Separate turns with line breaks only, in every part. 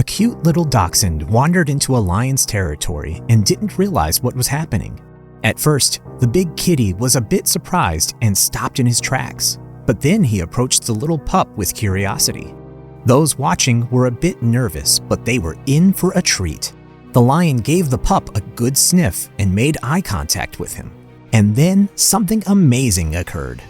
cute little dachshund wandered into a lion's territory and didn't realize what was happening. At first, the big kitty was a bit surprised and stopped in his tracks, but then he approached the little pup with curiosity. Those watching were a bit nervous, but they were in for a treat. The lion gave the pup a good sniff and made eye contact with him. And then something amazing occurred.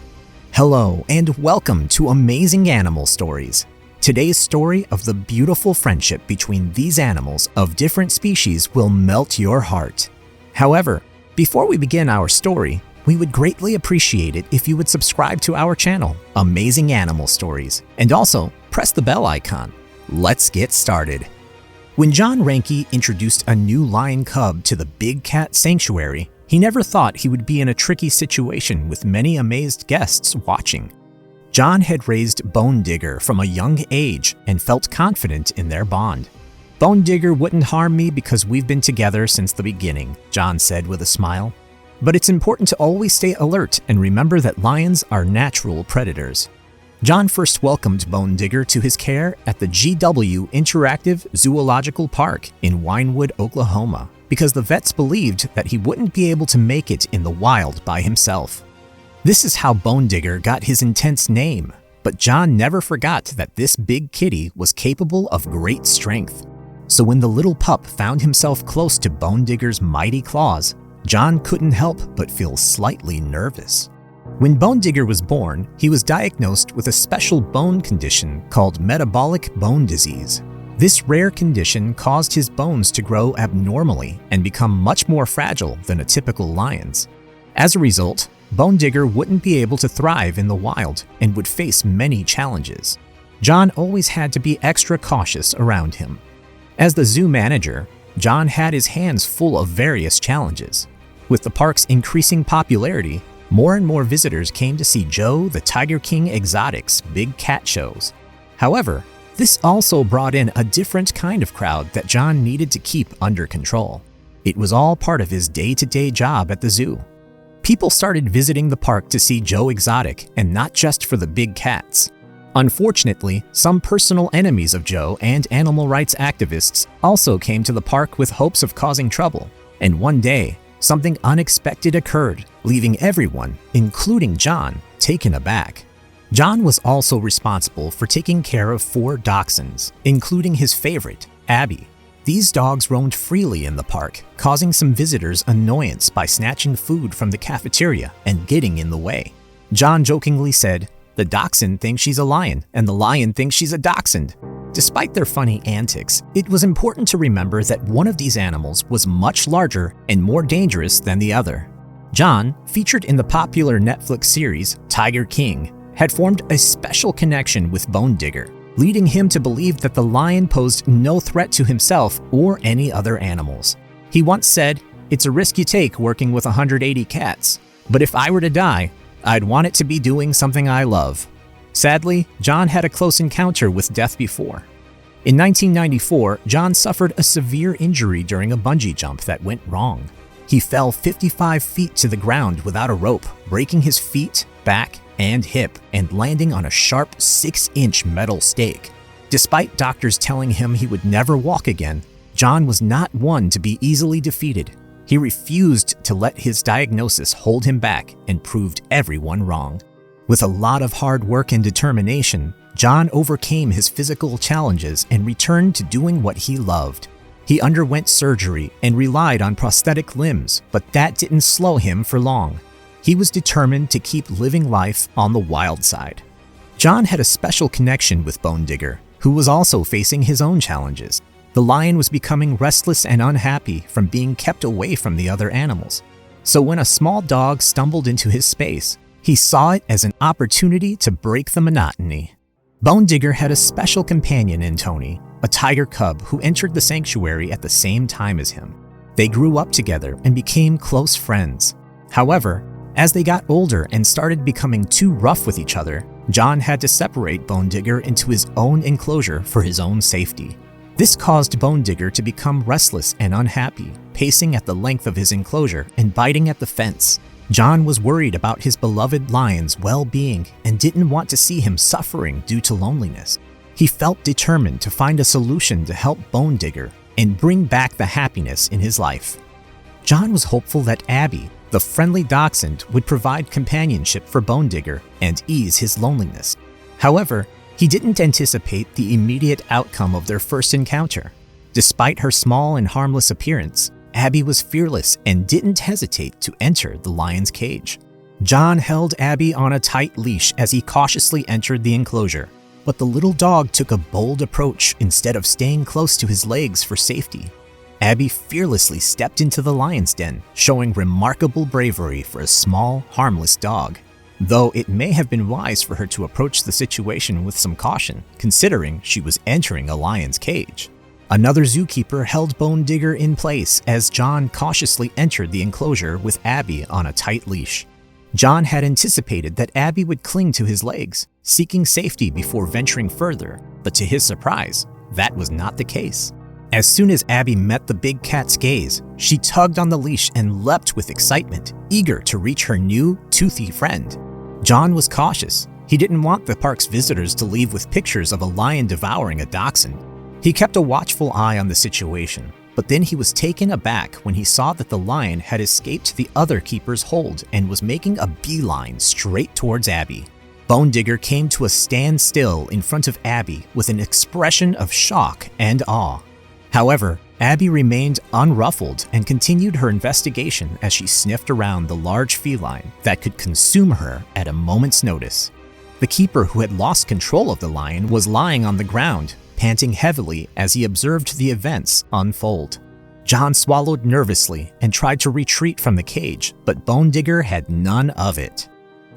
Hello and welcome to Amazing Animal Stories. Today's story of the beautiful friendship between these animals of different species will melt your heart. However, before we begin our story, we would greatly appreciate it if you would subscribe to our channel, Amazing Animal Stories, and also press the bell icon. Let's get started. When John Reinke introduced a new lion cub to the Big Cat Sanctuary, he never thought he would be in a tricky situation with many amazed guests watching. John had raised Bone Digger from a young age and felt confident in their bond. "Bone Digger wouldn't harm me because we've been together since the beginning," John said with a smile. "But it's important to always stay alert and remember that lions are natural predators." John first welcomed Bone Digger to his care at the GW Interactive Zoological Park in Winewood, Oklahoma, because the vets believed that he wouldn't be able to make it in the wild by himself. This is how Bone Digger got his intense name, but John never forgot that this big kitty was capable of great strength. So when the little pup found himself close to Bone Digger's mighty claws, John couldn't help but feel slightly nervous. When Bone Digger was born, he was diagnosed with a special bone condition called metabolic bone disease. This rare condition caused his bones to grow abnormally and become much more fragile than a typical lion's. As a result, Bone Digger wouldn't be able to thrive in the wild and would face many challenges. John always had to be extra cautious around him. As the zoo manager, John had his hands full of various challenges. With the park's increasing popularity, more and more visitors came to see Joe the Tiger King Exotic's big cat shows. However, this also brought in a different kind of crowd that John needed to keep under control. It was all part of his day-to-day job at the zoo. People started visiting the park to see Joe Exotic, and not just for the big cats. Unfortunately, some personal enemies of Joe and animal rights activists also came to the park with hopes of causing trouble. And one day, something unexpected occurred, leaving everyone, including John, taken aback. John was also responsible for taking care of 4 dachshunds, including his favorite, Abby. These dogs roamed freely in the park, causing some visitors annoyance by snatching food from the cafeteria and getting in the way. John jokingly said, "The dachshund thinks she's a lion, and the lion thinks she's a dachshund." Despite their funny antics, it was important to remember that one of these animals was much larger and more dangerous than the other. John, featured in the popular Netflix series Tiger King, had formed a special connection with Bone Digger, leading him to believe that the lion posed no threat to himself or any other animals. He once said, "It's a risk you take working with 180 cats, but if I were to die, I'd want it to be doing something I love." Sadly, John had a close encounter with death before. In 1994, John suffered a severe injury during a bungee jump that went wrong. He fell 55 feet to the ground without a rope, breaking his feet, back, and hip, and landing on a sharp 6-inch metal stake. Despite doctors telling him he would never walk again, John was not one to be easily defeated. He refused to let his diagnosis hold him back and proved everyone wrong. With a lot of hard work and determination, John overcame his physical challenges and returned to doing what he loved. He underwent surgery and relied on prosthetic limbs, but that didn't slow him for long. He was determined to keep living life on the wild side. John had a special connection with Bone Digger, who was also facing his own challenges. The lion was becoming restless and unhappy from being kept away from the other animals. So when a small dog stumbled into his space, he saw it as an opportunity to break the monotony. Bone Digger had a special companion in Tony, a tiger cub who entered the sanctuary at the same time as him. They grew up together and became close friends. However, as they got older and started becoming too rough with each other, John had to separate Bone Digger into his own enclosure for his own safety. This caused Bone Digger to become restless and unhappy, pacing at the length of his enclosure and biting at the fence. John was worried about his beloved lion's well-being and didn't want to see him suffering due to loneliness. He felt determined to find a solution to help Bone Digger and bring back the happiness in his life. John was hopeful that Abby, the friendly dachshund, would provide companionship for Bone Digger and ease his loneliness. However, he didn't anticipate the immediate outcome of their first encounter. Despite her small and harmless appearance, Abby was fearless and didn't hesitate to enter the lion's cage. John held Abby on a tight leash as he cautiously entered the enclosure, but the little dog took a bold approach instead of staying close to his legs for safety. Abby fearlessly stepped into the lion's den, showing remarkable bravery for a small, harmless dog, though it may have been wise for her to approach the situation with some caution, considering she was entering a lion's cage. Another zookeeper held Bone Digger in place as John cautiously entered the enclosure with Abby on a tight leash. John had anticipated that Abby would cling to his legs, seeking safety before venturing further, but to his surprise, that was not the case. As soon as Abby met the big cat's gaze, she tugged on the leash and leapt with excitement, eager to reach her new, toothy friend. John was cautious. He didn't want the park's visitors to leave with pictures of a lion devouring a dachshund. He kept a watchful eye on the situation, but then he was taken aback when he saw that the lion had escaped the other keeper's hold and was making a beeline straight towards Abby. Bone Digger came to a standstill in front of Abby with an expression of shock and awe. However, Abby remained unruffled and continued her investigation as she sniffed around the large feline that could consume her at a moment's notice. The keeper, who had lost control of the lion, was lying on the ground, panting heavily as he observed the events unfold. John swallowed nervously and tried to retreat from the cage, but Bone Digger had none of it.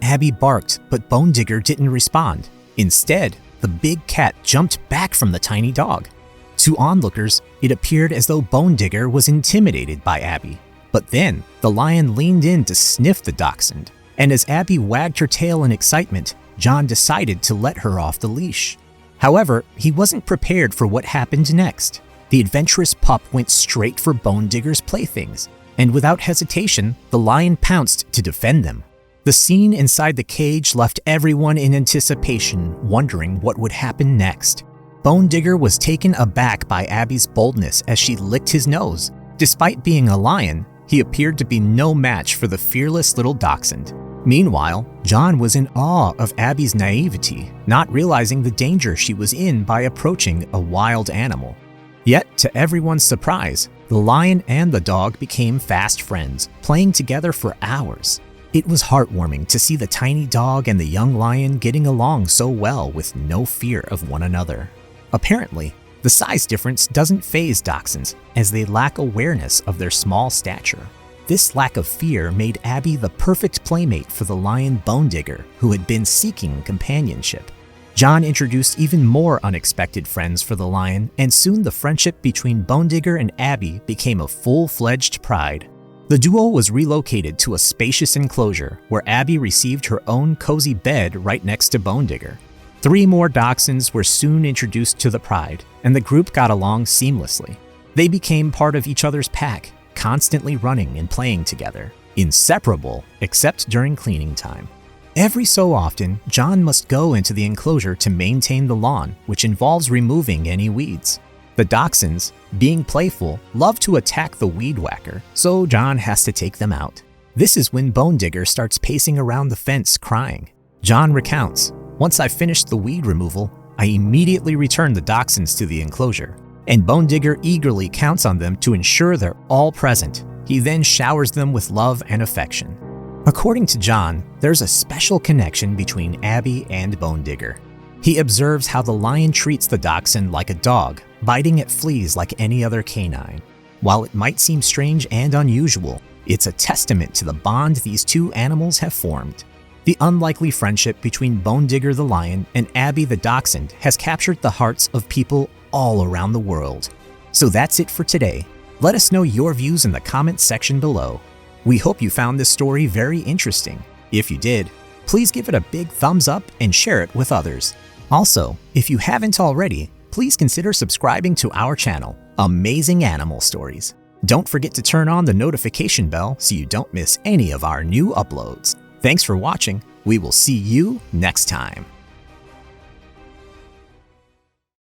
Abby barked, but Bone Digger didn't respond. Instead, the big cat jumped back from the tiny dog. To onlookers, it appeared as though Bone Digger was intimidated by Abby. But then, the lion leaned in to sniff the dachshund, and as Abby wagged her tail in excitement, John decided to let her off the leash. However, he wasn't prepared for what happened next. The adventurous pup went straight for Bone Digger's playthings, and without hesitation, the lion pounced to defend them. The scene inside the cage left everyone in anticipation, wondering what would happen next. Bone Digger was taken aback by Abby's boldness as she licked his nose. Despite being a lion, he appeared to be no match for the fearless little dachshund. Meanwhile, John was in awe of Abby's naivety, not realizing the danger she was in by approaching a wild animal. Yet, to everyone's surprise, the lion and the dog became fast friends, playing together for hours. It was heartwarming to see the tiny dog and the young lion getting along so well with no fear of one another. Apparently, the size difference doesn't faze dachshunds, as they lack awareness of their small stature. This lack of fear made Abby the perfect playmate for the lion Bone Digger, who had been seeking companionship. John introduced even more unexpected friends for the lion, and soon the friendship between Bone Digger and Abby became a full-fledged pride. The duo was relocated to a spacious enclosure where Abby received her own cozy bed right next to Bone Digger. 3 more dachshunds were soon introduced to the pride, and the group got along seamlessly. They became part of each other's pack, constantly running and playing together, inseparable except during cleaning time. Every so often, John must go into the enclosure to maintain the lawn, which involves removing any weeds. The dachshunds, being playful, love to attack the weed whacker, so John has to take them out. This is when Bone Digger starts pacing around the fence crying. John recounts, "Once I finished the weed removal, I immediately returned the dachshunds to the enclosure, and Bone Digger eagerly counts on them to ensure they're all present. He then showers them with love and affection." According to John, there's a special connection between Abby and Bone Digger. He observes how the lion treats the dachshund like a dog, biting at fleas like any other canine. While it might seem strange and unusual, it's a testament to the bond these two animals have formed. The unlikely friendship between Bone Digger the lion and Abby the dachshund has captured the hearts of people all around the world. So that's it for today. Let us know your views in the comments section below. We hope you found this story very interesting. If you did, please give it a big thumbs up and share it with others. Also, if you haven't already, please consider subscribing to our channel, Amazing Animal Stories. Don't forget to turn on the notification bell so you don't miss any of our new uploads. Thanks for watching. We will see you next time.